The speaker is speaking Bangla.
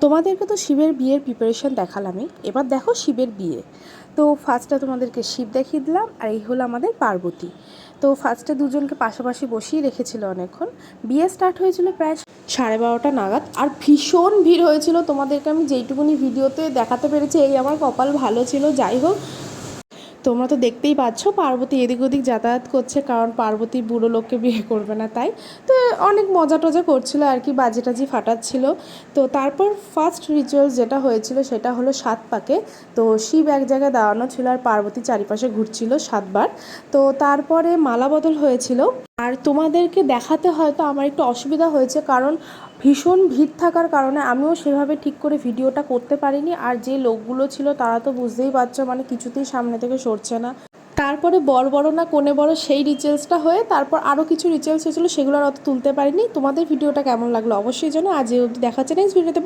তোমাদেরকে তো শিবের বিয়ের প্রিপারেশন দেখালামই, এবার দেখো শিবের বিয়ে। তো ফার্স্টে তোমাদেরকে শিব দেখিয়ে দিলাম, আর এই হলো আমাদের পার্বতী। তো ফার্স্টে দুজনকে পাশাপাশি বসিয়ে রেখেছিল অনেকক্ষণ। বিয়ে স্টার্ট হয়েছিল প্রায় 12:30 নাগাদ, আর ভীষণ ভিড় হয়েছিল। তোমাদেরকে আমি যেইটুকুনি ভিডিওতে দেখাতে পেরেছি এই আমার কপাল ভালো ছিল। যাই হোক, তোমরা তো দেখতেই পাচ্ছ পার্বতী এদিক ওদিক যাতায়াত করছে, কারণ পার্বতী বুড়ো লোককে বিয়ে করবে না তাই। তো অনেক মজা টজা করছিল আর কি, বাজি টাজি ফাটাচ্ছিল। তো তারপর ফার্স্ট রিচুয়ালস যেটা হয়েছিল সেটা হলো 7 পাকে। তো শিব এক জায়গায় দাঁড়ানো ছিল আর পার্বতী চারিপাশে ঘুরছিল 7 বার। তো তারপরে মালা বদল হয়েছিল। আর তোমাদেরকে দেখাতে হয়তো আমার একটু অসুবিধা হয়েছে, কারণ ভীষণ ভিড় থাকার কারণে আমিও সেভাবে ঠিক করে ভিডিওটা করতে পারিনি। আর যে লোকগুলো ছিল তারা তো বুঝতেই পারছো, মানে কিছুতেই সামনে থেকে সরছে না। তারপরে বড় না কোণে বড় সেই রিচুয়ালসটা হয়ে তারপর আরও কিছু রিচুয়ালস হয়েছিলো, সেগুলো আর অত তুলতে পারিনি। তোমাদের ভিডিওটা কেমন লাগলো অবশ্যই জানো। আজ এই অবধি, দেখা হচ্ছে নেক্সট ভিডিওতে।